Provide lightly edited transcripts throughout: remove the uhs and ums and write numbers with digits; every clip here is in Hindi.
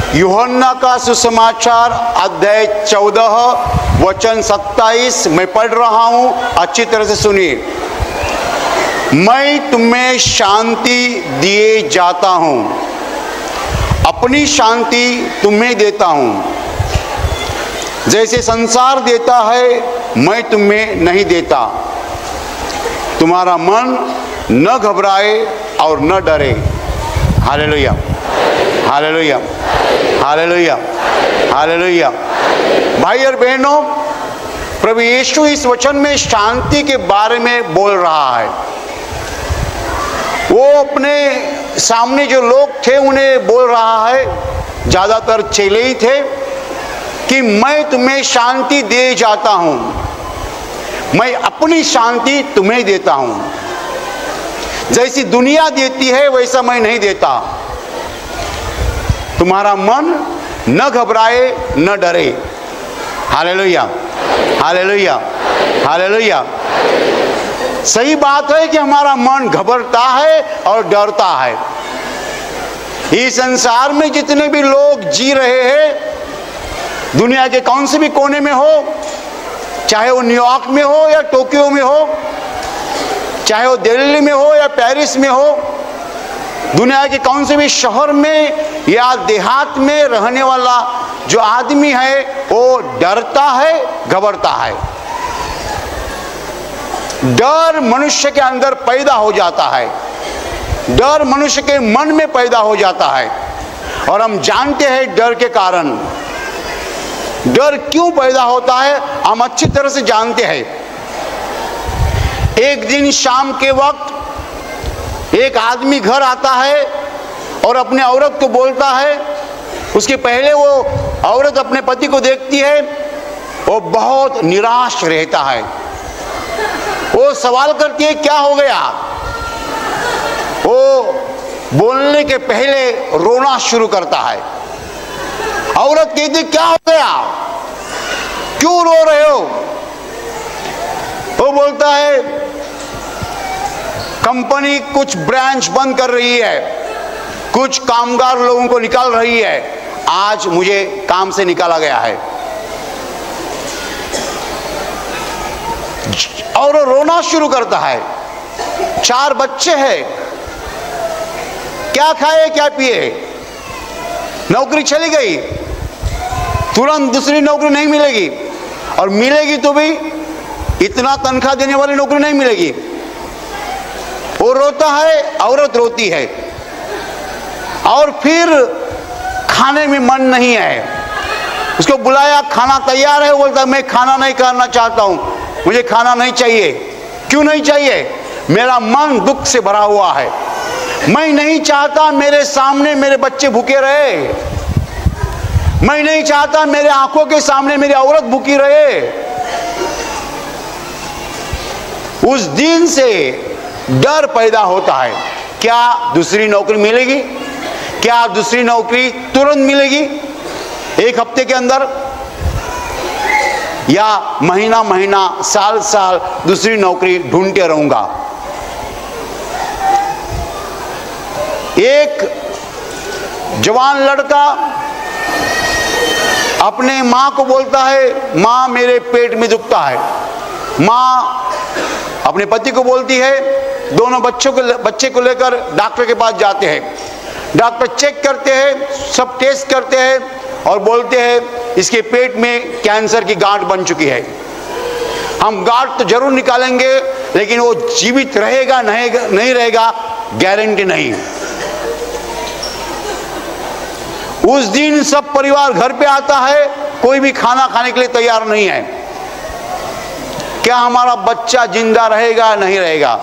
यूहन्ना का सुसमाचार अध्याय 14 वचन 27 मैं पढ़ रहा हूं, अच्छी तरह से सुनिए। मैं तुम्हें शांति दिए जाता हूं, अपनी शांति तुम्हें देता हूं। जैसे संसार देता है मैं तुम्हें नहीं देता। तुम्हारा मन न घबराए और न डरे। Hallelujah, hallelujah, hallelujah, hallelujah. भाई और बहनों, प्रभु यीशु इस वचन में शांति के बारे में बोल रहा है। वो अपने सामने जो लोग थे उन्हें बोल रहा है, ज्यादातर चेले ही थे, कि मैं तुम्हें शांति दे जाता हूं, मैं अपनी शांति तुम्हें देता हूं। जैसी दुनिया देती है वैसा मैं नहीं देता। तुम्हारा मन न घबराए न डरे। Hallelujah, hallelujah, hallelujah. सही बात है कि हमारा मन घबराता है और डरता है। इस संसार में जितने भी लोग जी रहे हैं, दुनिया के कौन से भी कोने में हो, चाहे वो न्यूयॉर्क में हो या टोक्यो में हो, चाहे वो दिल्ली में हो या पेरिस में हो, दुनिया के कौन से भी शहर में या देहात में रहने वाला जो आदमी है वो डरता है, घबराता है। डर मनुष्य के अंदर पैदा हो जाता है, डर मनुष्य के मन में पैदा हो जाता है। और हम जानते हैं डर के कारण, डर क्यों पैदा होता है हम अच्छी तरह से जानते हैं। एक दिन शाम के वक्त एक आदमी घर आता है और अपने औरत को बोलता है। उसके पहले वो औरत अपने पति को देखती है, वो बहुत निराश रहता है। वो सवाल करती है क्या हो गया। वो बोलने के पहले रोना शुरू करता है। औरत कहती क्या हो गया, क्यों रो रहे हो। वो बोलता है कंपनी कुछ ब्रांच बंद कर रही है, कुछ कामगार लोगों को निकाल रही है, आज मुझे काम से निकाला गया है। और वो रोना शुरू करता है। 4 बच्चे हैं, क्या खाए क्या पिए, नौकरी चली गई, तुरंत दूसरी नौकरी नहीं मिलेगी, और मिलेगी तो भी इतना तनख्वाह देने वाली नौकरी नहीं मिलेगी। वो रोता है, औरत रोती है। और फिर खाने में मन नहीं है। उसको बुलाया, खाना तैयार है, वो बोलता है मैं खाना नहीं करना चाहता हूं, मुझे खाना नहीं चाहिए। क्यों नहीं चाहिए, मेरा मन दुख से भरा हुआ है, मैं नहीं चाहता मेरे सामने मेरे बच्चे भूखे रहे, मैं नहीं चाहता मेरे आंखों के सामने मेरी औरत भूखी रहे। उस दिन से डर पैदा होता है, क्या दूसरी नौकरी मिलेगी, क्या दूसरी नौकरी तुरंत मिलेगी 1 हफ्ते के अंदर, या महीना महीना साल साल दूसरी नौकरी ढूंढते रहूंगा। एक जवान लड़का अपने माँ को बोलता है माँ मेरे पेट में दुखता है। माँ अपने पति को बोलती है। दोनों बच्चे को लेकर डॉक्टर के पास जाते हैं। डॉक्टर चेक करते हैं, सब टेस्ट करते हैं और बोलते हैं इसके पेट में कैंसर की गांठ बन चुकी है। हम गांठ तो जरूर निकालेंगे, लेकिन वो जीवित रहेगा नहीं रहेगा गारंटी नहीं। उस दिन सब परिवार घर पे आता है, कोई भी खाना खाने के लिए तैयार नहीं है। क्या हमारा बच्चा जिंदा रहेगा नहीं रहेगा।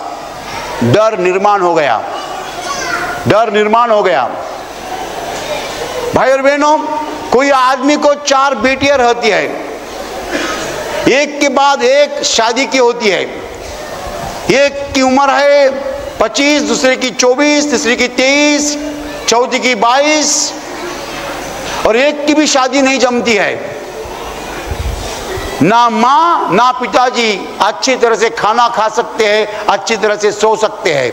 डर निर्माण हो गया, डर निर्माण हो गया। भाई और बहनों, कोई आदमी को 4 बेटियां रहती है, एक के बाद एक शादी की होती है। एक की उम्र है 25, दूसरे की 24, तीसरी की 23, चौथी की 22, और एक की भी शादी नहीं जमती है। ना माँ ना पिताजी अच्छी तरह से खाना खा सकते हैं, अच्छी तरह से सो सकते हैं।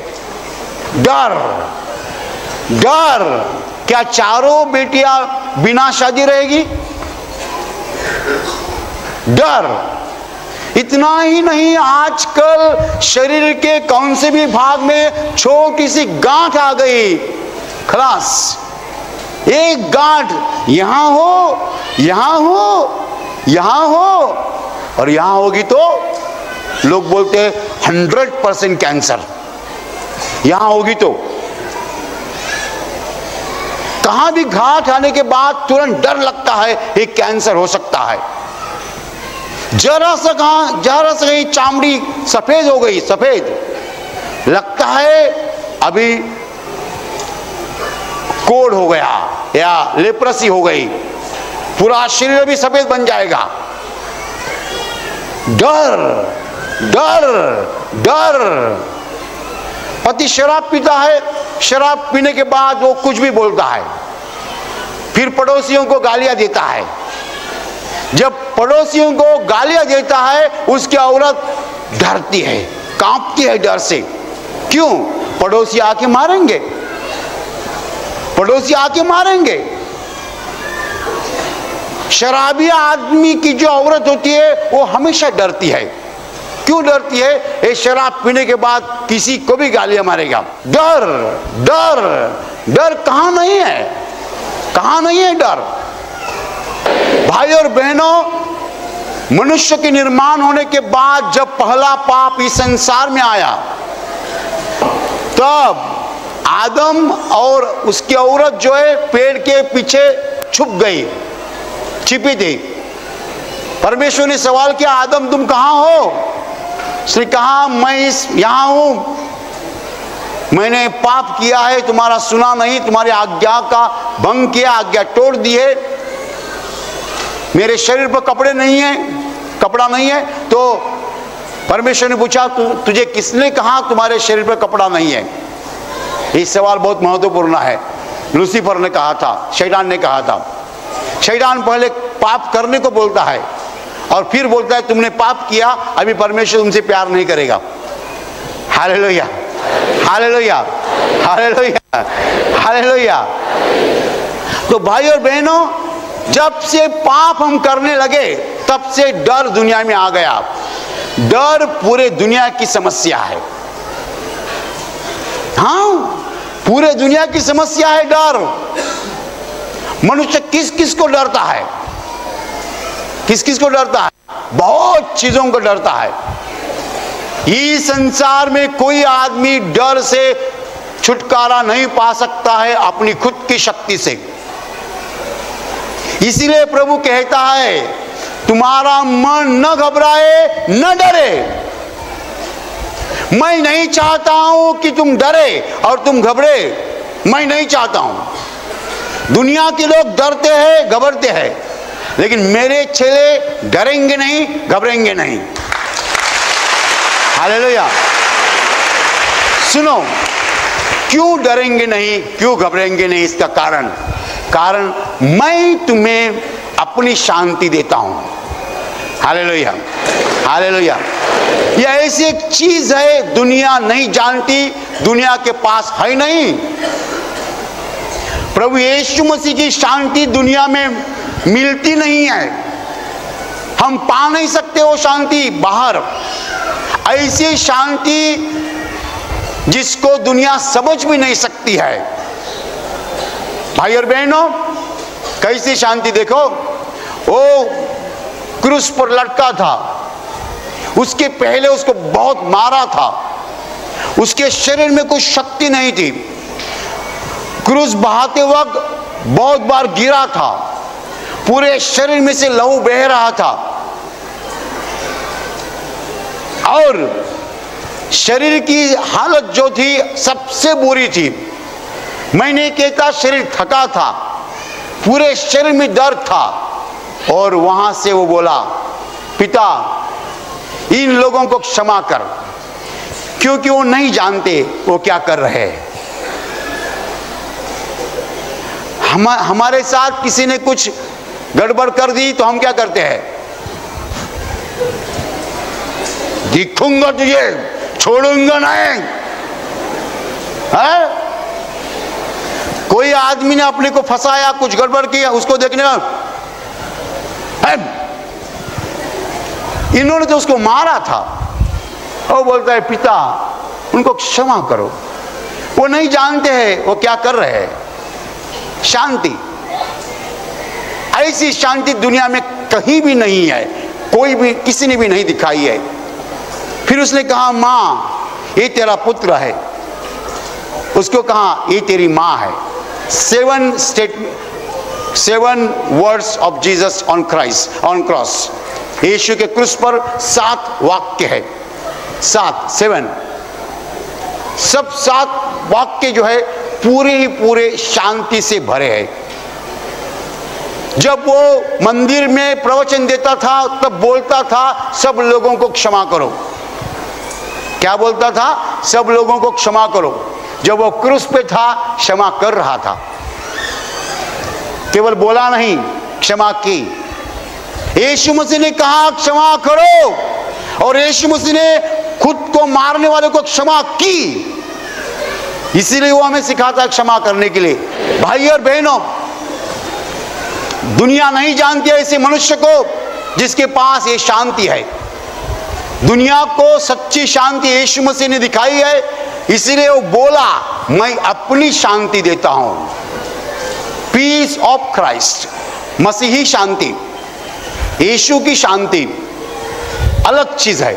डर, डर क्या चारों बेटियां बिना शादी रहेगी? डर। इतना ही नहीं, आजकल शरीर के कौन से भी भाग में छोटी सी गांठ आ गई, खलास। एक गांठ यहां हो, यहां हो, यहां हो, और यहां होगी तो लोग बोलते हैं 100% कैंसर। यहां होगी तो कहां भी गांठ आने के बाद तुरंत डर लगता है ये कैंसर हो सकता है। जरा सा कहीं चामड़ी सफेद हो गई, सफेद लगता है अभी कोढ़ हो गया या लेप्रेसी हो गई, पूरा शरीर भी सफेद बन जाएगा। डर डर डर। पति शराब पीता है, शराब पीने के बाद वो कुछ भी बोलता है, फिर पड़ोसियों को गालियां देता है। जब पड़ोसियों को गालियां देता है, उसकी औरत डरती है, कांपती है डर से। क्यों? पड़ोसी आके मारेंगे, पड़ोसी आके मारेंगे। शराबी आदमी की जो औरत होती है वो हमेशा डरती है। क्यों डरती है? ये शराब पीने के बाद किसी को भी गालियां मारेगा। डर डर डर कहां नहीं है, कहां नहीं है डर। भाई और बहनों, मनुष्य के निर्माण होने के बाद जब पहला पाप इस संसार में आया, तब आदम और उसकी औरत जो है पेड़ के पीछे छुप गई, छिपी थी। परमेश्वर ने सवाल किया, आदम तुम कहां हो? उसने कहा, मैं यहां हूं, मैंने पाप किया है, तुम्हारा सुना नहीं, तुम्हारी आज्ञा का भंग किया, आज्ञा तोड़ दी है। मेरे शरीर पर कपड़े नहीं है, कपड़ा नहीं है। तो परमेश्वर ने पूछा, तुझे किसने कहा तुम्हारे शरीर पर कपड़ा नहीं है? ये सवाल बहुत महत्वपूर्ण है। लूसीफर ने कहा था, शैतान ने कहा था। शैतान पहले पाप करने को बोलता है और फिर बोलता है तुमने पाप किया, अभी परमेश्वर तुमसे प्यार नहीं करेगा। Hallelujah hallelujah hallelujah hallelujah. तो भाई और बहनों, जब से पाप हम करने लगे तब से डर दुनिया में आ गया। डर पूरे दुनिया की समस्या है। हाँ, पूरे दुनिया की समस्या है डर। मनुष्य किस किस को डरता है? किस किस को डरता है? बहुत चीजों को डरता है। इस संसार में कोई आदमी डर से छुटकारा नहीं पा सकता है अपनी खुद की शक्ति से। इसीलिए प्रभु कहता है, तुम्हारा मन न घबराए न डरे। मैं नहीं चाहता हूं कि तुम डरे और तुम घबरे, मैं नहीं चाहता हूं। दुनिया के लोग डरते हैं, घबरते हैं, लेकिन मेरे चेले डरेंगे नहीं, घबरेंगे नहीं। हालेलुया। सुनो, क्यों डरेंगे नहीं, क्यों घबरेंगे नहीं? इसका कारण मैं तुम्हें अपनी शांति देता हूं। Hallelujah hallelujah. यह ऐसी एक चीज है दुनिया नहीं जानती, दुनिया के पास है नहीं। प्रभु यीशु मसीह की शांति दुनिया में मिलती नहीं है, हम पा नहीं सकते वो शांति बाहर। ऐसी शांति जिसको दुनिया समझ भी नहीं सकती है। भाई और बहनों, कैसी शांति देखो। वो क्रूस पर लटका था, उसके पहले उसको बहुत मारा था, उसके शरीर में कोई शक्ति नहीं थी। क्रूस बहाते वक्त बहुत बार गिरा था, पूरे शरीर में से लहू बह रहा था और शरीर की हालत जो थी सबसे बुरी थी। मैं नहीं कहता शरीर थका था, पूरे शरीर में दर्द था। और वहां से वो बोला, पिता इन लोगों को क्षमा कर, क्योंकि वो नहीं जानते वो क्या कर रहे हैं। हमारे साथ किसी ने कुछ गड़बड़ कर दी तो हम क्या करते हैं? दिखूंगा तुझे, छोड़ूंगा नहीं। है? कोई कोई आदमी ने अपने को फंसाया, कुछ गड़बड़ किया, उसको देखने इन्होंने तो उसको मारा था, और बोलता है पिता उनको क्षमा करो, वो नहीं जानते हैं वो क्या कर रहे हैं। शांति, ऐसी शांति दुनिया में कहीं भी नहीं है, कोई भी किसी ने भी नहीं दिखाई है। फिर उसने कहा मां ये तेरा पुत्र है, उसको कहा ये तेरी मां है। 7 words of Jesus on Christ on cross, यीशु के क्रूस पर 7 वाक्य है, 7 सब 7 वाक्य जो है पूरे ही पूरे शांति से भरे हैं। जब वो मंदिर में प्रवचन देता था तब बोलता था सब लोगों को क्षमा करो। क्या बोलता था? सब लोगों को क्षमा करो। जब वो क्रूस पे था क्षमा कर रहा था, केवल बोला नहीं, क्षमा की। यीशु मसीह ने कहा क्षमा करो, और यीशु मसीह ने खुद को मारने वाले को क्षमा की। इसीलिए वो हमें सिखाता है क्षमा करने के लिए। भाई और बहनों, दुनिया नहीं जानती है ऐसे मनुष्य को जिसके पास ये शांति है। दुनिया को सच्ची शांति यीशु मसीह ने दिखाई है, इसीलिए वो बोला मैं अपनी शांति देता हूं। पीस ऑफ क्राइस्ट, मसीही शांति, यीशु की शांति अलग चीज है,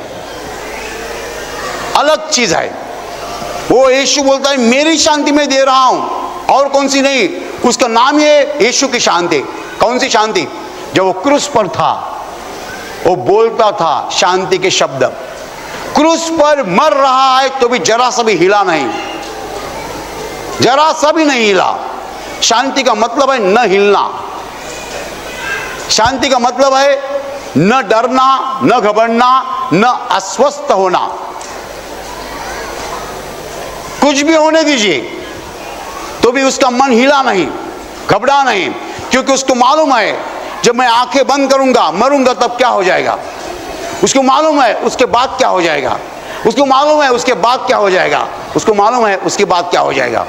अलग चीज है। वो यीशु बोलता है मेरी शांति मैं दे रहा हूं, और कौन सी नहीं। उसका नाम ही है यीशु की शांति। कौन सी शांति? जब वो क्रूस पर था वो बोलता था शांति के शब्द। क्रूस पर मर रहा है तो भी जरा सा भी हिला नहीं, जरा सा भी नहीं हिला। शांति का मतलब है न हिलना, शांति का मतलब है न डरना, न घबराना, न अस्वस्थ होना। कुछ भी होने दीजिए तो भी उसका मन हिला नहीं, घबरा नहीं, क्योंकि उसको मालूम है जब मैं आंखें बंद करूंगा मरूंगा तब क्या हो जाएगा। उसको मालूम है उसके बाद क्या हो जाएगा, उसको मालूम है उसके बाद क्या हो जाएगा, उसको मालूम है उसके बाद क्या हो जाएगा।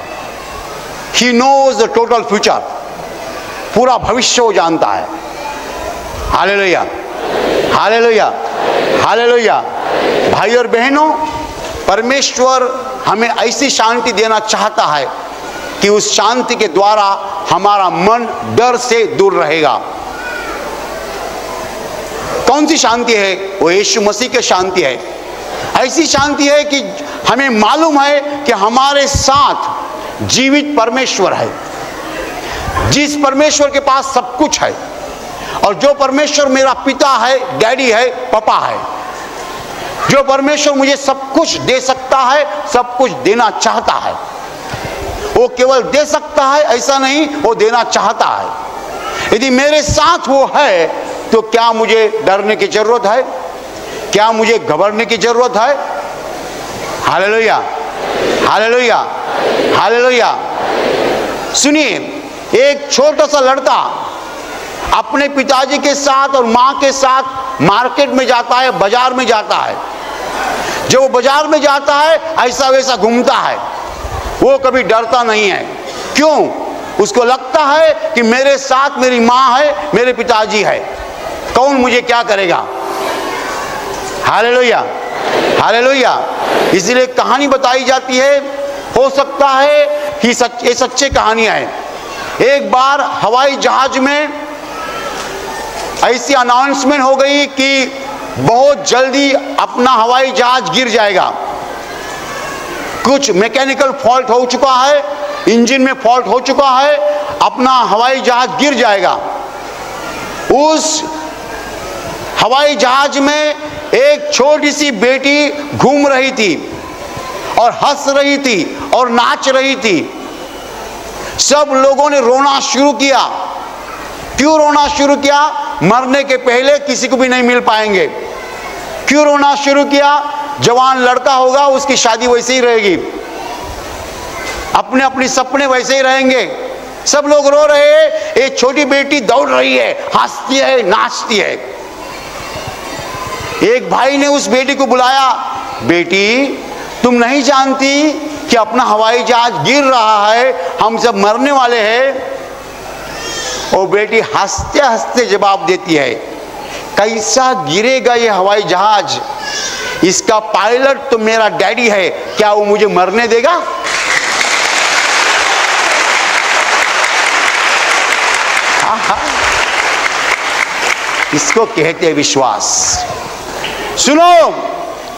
He knows the total future, पूरा भविष्य वो जानता है। Hallelujah, hallelujah, hallelujah. भाई और बहनों, परमेश्वर हमें ऐसी शांति देना चाहता है कि उस शांति के द्वारा हमारा मन डर से दूर रहेगा। कौन सी शांति है? वो यीशु मसीह की शांति है। ऐसी शांति है कि हमें मालूम है कि हमारे साथ जीवित परमेश्वर है, जिस परमेश्वर के पास सब कुछ है, और जो परमेश्वर मेरा पिता है, डैडी है, पापा है, जो परमेश्वर मुझे सब कुछ दे सकता है, सब कुछ देना चाहता है। वो केवल दे सकता है ऐसा नहीं, वो देना चाहता है। यदि मेरे साथ वो है तो क्या मुझे डरने की जरूरत है? क्या मुझे घबराने की जरूरत है? Hallelujah, hallelujah, hallelujah. सुनिए, एक छोटा सा लड़का अपने पिताजी के साथ और माँ के साथ मार्केट में जाता है, बाजार में जाता है। जब वो बाजार में जाता है ऐसा वैसा घूमता है, वो कभी डरता नहीं है। क्यों? उसको लगता है कि मेरे साथ मेरी माँ है, मेरे पिताजी है, कौन मुझे क्या करेगा। Hallelujah, hallelujah. इसलिए कहानी बताई जाती है, हो सकता है कि ये सच्ची कहानियां हैं। एक बार हवाई जहाज में ऐसी अनाउंसमेंट हो गई कि बहुत जल्दी अपना हवाई जहाज गिर जाएगा। कुछ मैकेनिकल फॉल्ट हो चुका है, इंजन में फॉल्ट हो चुका है, अपना हवाई जहाज गिर जाएगा। उस हवाई जहाज में एक छोटी सी बेटी घूम रही थी और हंस रही थी और नाच रही थी। सब लोगों ने रोना शुरू किया। क्यों रोना शुरू किया? मरने के पहले किसी को भी नहीं मिल पाएंगे। क्यों रोना शुरू किया? जवान लड़का होगा, उसकी शादी वैसे ही रहेगी, अपने अपने सपने वैसे ही रहेंगे, सब लोग रो रहे हैं, एक छोटी बेटी दौड़ रही है, हंसती है, नाचती है। एक भाई ने उस बेटी को बुलाया, बेटी तुम नहीं जानती कि कि अपना हवाई जहाज गिर रहा है, हम सब मरने वाले हैं। वो बेटी हंसते हंसते जवाब देती है, कैसा गिरेगा ये हवाई जहाज? इसका पायलट तो मेरा डैडी है, क्या वो मुझे मरने देगा? इसको कहते हैं विश्वास। सुनो,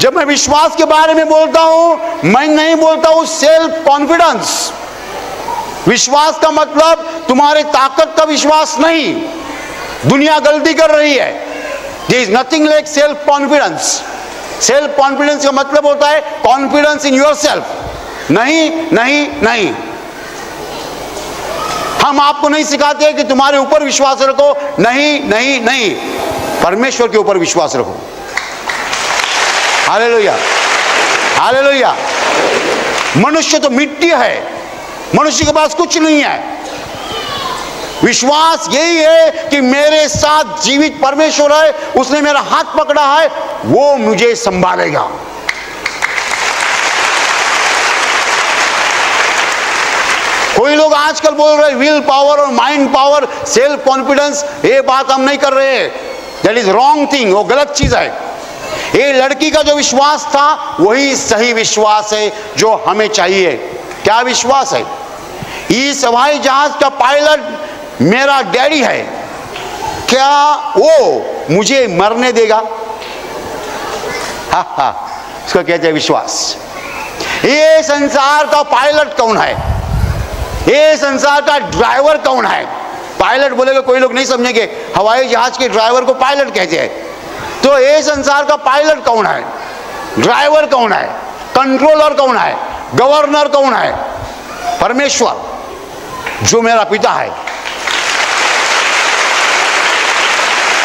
जब मैं विश्वास के बारे में बोलता हूं, मैं नहीं बोलता हूं सेल्फ कॉन्फिडेंस। विश्वास का मतलब तुम्हारे ताकत का विश्वास नहीं। दुनिया गलती कर रही है। There is nothing like self confidence. Self confidence का मतलब होता है कॉन्फिडेंस इन योरसेल्फ। नहीं नहीं नहीं, हम आपको नहीं सिखाते कि तुम्हारे ऊपर विश्वास रखो। नहीं नहीं नहीं, परमेश्वर के ऊपर विश्वास रखो। Hallelujah hallelujah. मनुष्य तो मिट्टी है, मनुष्य के पास कुछ नहीं है। विश्वास यही है कि मेरे साथ जीवित परमेश्वर है, उसने मेरा हाथ पकड़ा है, वो मुझे संभालेगा। कोई लोग आजकल बोल रहे विल पावर और माइंड पावर, सेल्फ कॉन्फिडेंस, ये बात हम नहीं कर रहे हैं। दैट इज रॉन्ग थिंग, वो गलत चीज है। ये लड़की का जो विश्वास था वही सही विश्वास है जो हमें चाहिए। क्या विश्वास है? इस हवाई जहाज का पायलट मेरा डैडी है, क्या वो मुझे मरने देगा? हा हा, इसको कहते हैं विश्वास। ये संसार का पायलट कौन है? ये संसार का ड्राइवर कौन है? पायलट बोलेगा कोई लोग नहीं समझेंगे, हवाई जहाज के ड्राइवर को पायलट कहते हैं। तो ये संसार का पायलट कौन है? ड्राइवर कौन है? कंट्रोलर कौन है? गवर्नर कौन है? परमेश्वर, जो मेरा पिता है,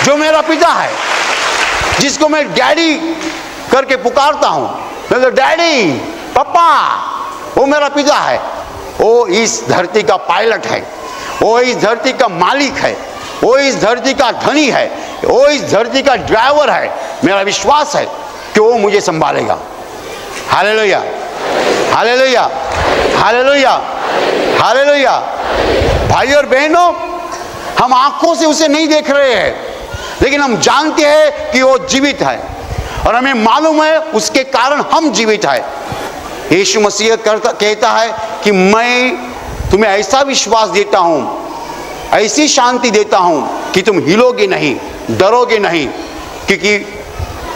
जो मेरा पिता है, जिसको मैं डैडी करके पुकारता हूं। तो डैडी, पापा, वो मेरा पिता है। वो इस धरती का पायलट है, वो इस धरती का मालिक है, वो इस धरती का धनी है, वो इस धरती का ड्राइवर है। मेरा विश्वास है कि वो मुझे संभालेगा। Hallelujah hallelujah hallelujah hallelujah. भाई और बहनों, हम आंखों से उसे नहीं देख रहे हैं, लेकिन हम जानते हैं कि वो जीवित है, और हमें मालूम है उसके कारण हम जीवित है। यीशु मसीह कहता है कि मैं तुम्हें ऐसा विश्वास देता हूं, ऐसी शांति देता हूं कि तुम हिलोगे नहीं, डरोगे नहीं, क्योंकि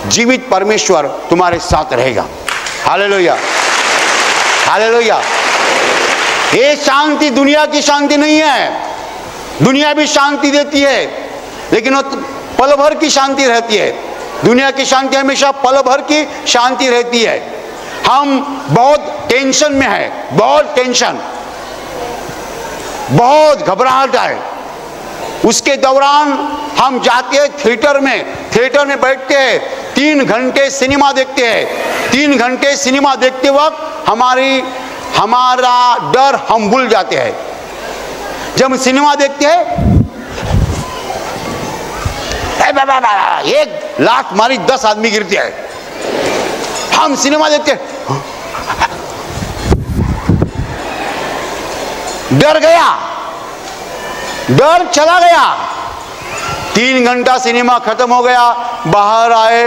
जीवित परमेश्वर तुम्हारे साथ रहेगा। Hallelujah hallelujah. ये शांति दुनिया की शांति नहीं है। दुनिया भी शांति देती है, लेकिन वो पल भर की शांति रहती है। दुनिया की शांति हमेशा पल भर की शांति रहती है। हम बहुत टेंशन में है, बहुत टेंशन, बहुत घबराहट है। उसके दौरान हम जाते हैं थिएटर में बैठते हैं, 3 घंटे सिनेमा देखते हैं। 3 घंटे सिनेमा देखते वक्त हमारा डर हम भूल जाते हैं। जब हम सिनेमा देखते हैं, एक लात मारी 10 आदमी गिरते हैं। हम सिनेमा देखते हैं, डर गया, डर चला गया। 3 घंटा सिनेमा खत्म हो गया, बाहर आए,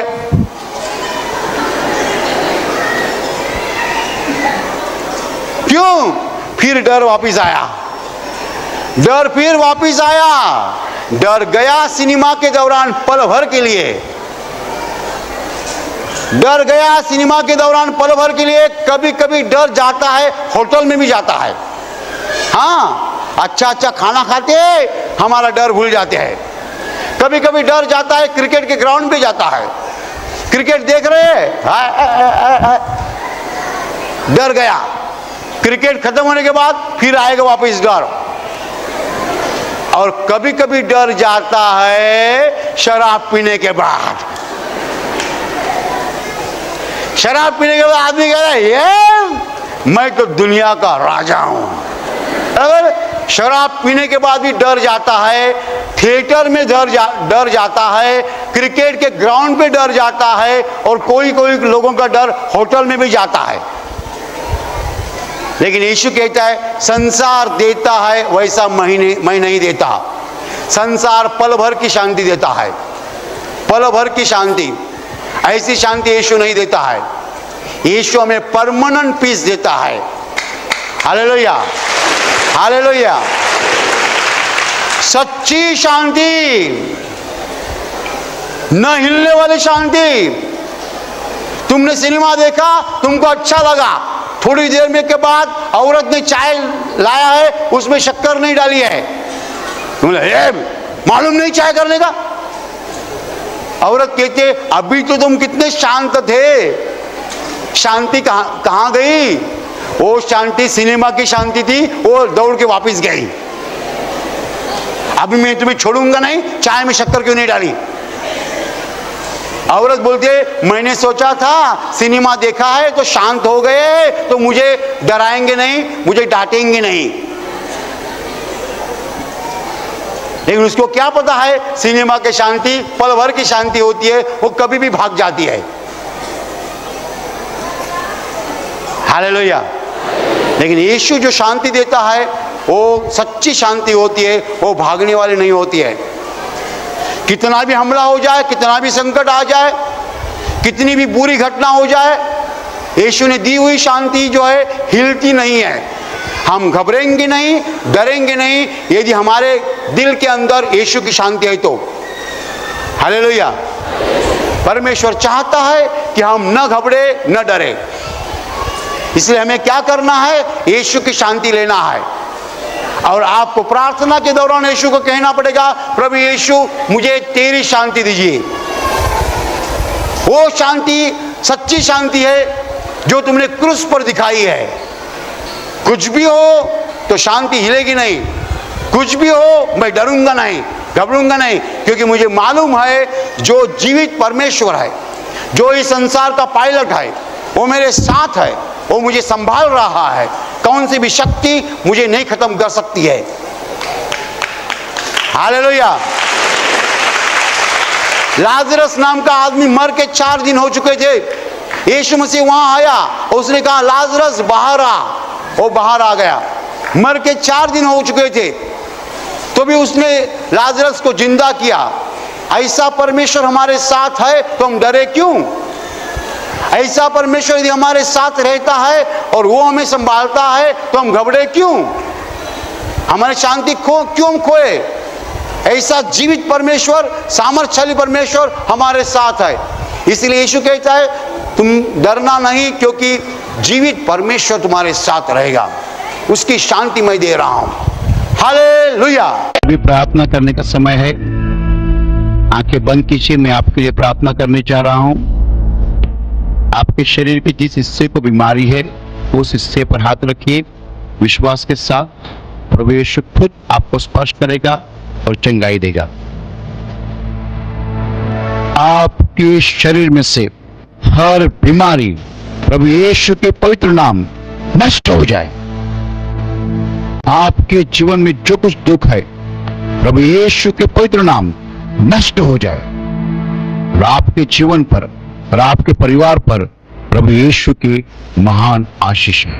क्यों? फिर डर वापिस आया, डर फिर वापिस आया। डर गया सिनेमा के दौरान पल भर के लिए, डर गया सिनेमा के दौरान पल भर के लिए। कभी कभी डर जाता है, होटल में भी जाता है। हाँ, अच्छा खाना खाते हैं, हमारा डर भूल जाते हैं। कभी कभी डर जाता है, क्रिकेट के ग्राउंड पे जाता है, क्रिकेट देख रहे हैं, डर गया। क्रिकेट खत्म होने के बाद फिर आएगा वापस डर। और कभी कभी डर जाता है शराब पीने के बाद। शराब पीने के बाद आदमी कह रहा है, ये मैं तो दुनिया का राजा हूं। अगर शराब पीने के बाद भी डर जाता है, थिएटर में डर जाता है, क्रिकेट के ग्राउंड पे डर जाता है, और कोई कोई लोगों का डर होटल में भी जाता है। लेकिन यीशु कहता है संसार देता है वैसा मैं नहीं देता। संसार पल भर की शांति देता है, पल भर की शांति। ऐसी शांति यीशु नहीं देता है। यीशु हमें परमानेंट पीस देता है। Hallelujah, hallelujah. सच्ची शांति, न हिलने वाली शांति। तुमने सिनेमा देखा, तुमको अच्छा लगा, थोड़ी देर में के बाद औरत ने चाय लाया है, उसमें शक्कर नहीं डाली है, तुमने मालूम नहीं चाय करने का। औरत कहते अभी तो तुम कितने शांत थे, शांति कहां गई? वो शांति सिनेमा की शांति थी, वो दौड़ के वापस गई। अभी मैं तुम्हें छोड़ूंगा नहीं, चाय में शक्कर क्यों नहीं डाली? औरत बोलती है मैंने सोचा था सिनेमा देखा है तो शांत हो गए, तो मुझे डराएंगे नहीं, मुझे डांटेंगे नहीं। लेकिन उसको क्या पता है सिनेमा की शांति पल भर की शांति होती है, वो कभी भी भाग जाती है। हालेलुया। लेकिन यीशु जो शांति देता है वो सच्ची शांति होती है, वो भागने वाली नहीं होती है। कितना भी हमला हो जाए, कितना भी संकट आ जाए, कितनी भी बुरी घटना हो जाए, यीशु ने दी हुई शांति जो है हिलती नहीं है। हम घबरेंगे नहीं, डरेंगे नहीं, यदि हमारे दिल के अंदर यीशु की शांति है तो। हालेलुया। परमेश्वर चाहता है कि हम न घबरे न डरे, इसलिए हमें क्या करना है? यीशु की शांति लेना है। और आपको प्रार्थना के दौरान यीशु को कहना पड़ेगा प्रभु यीशु मुझे तेरी शांति दीजिए। वो शांति सच्ची शांति है जो तुमने क्रूस पर दिखाई है। कुछ भी हो तो शांति हिलेगी नहीं, कुछ भी हो मैं डरूंगा नहीं, घबरूंगा नहीं, क्योंकि मुझे मालूम है जो जीवित परमेश्वर है, जो इस संसार का पायलट है, वो मेरे साथ है, वो मुझे संभाल रहा है। कौन सी भी शक्ति मुझे नहीं खत्म कर सकती है। हालेलुया। लाजरस नाम का आदमी मर के 4 दिन हो चुके थे। यीशु मसीह वहां आया, उसने कहा लाजरस बाहर आ। वो बाहर आ गया। मर के 4 दिन हो चुके थे, तो भी उसने लाजरस को जिंदा किया। ऐसा परमेश्वर हमारे साथ है तो हम डरे क्यों? ऐसा परमेश्वर यदि हमारे साथ रहता है और वो हमें संभालता है तो हम घबरे क्यों? हमारी शांति क्यों खोए? ऐसा जीवित परमेश्वर, सामर्थ्यशाली परमेश्वर हमारे साथ है। इसलिए यीशु कहता है तुम डरना नहीं, क्योंकि जीवित परमेश्वर तुम्हारे साथ रहेगा। उसकी शांति मैं दे रहा हूं। हालेलुया। अभी प्रार्थना करने का समय है। आंखें बंद कीजिए। मैं आपके लिए प्रार्थना करने जा रहा हूं। आपके शरीर के जिस हिस्से को बीमारी है उस हिस्से पर हाथ रखिए विश्वास के साथ। प्रभु यीशु खुद आपको स्पर्श करेगा और चंगाई देगा। आपके शरीर में से हर बीमारी प्रभु यीशु के पवित्र नाम नष्ट हो जाए। आपके जीवन में जो कुछ दुख है प्रभु यीशु के पवित्र नाम नष्ट हो जाए और आपके जीवन पर और आपके परिवार पर प्रभु यीशु की महान आशीष है।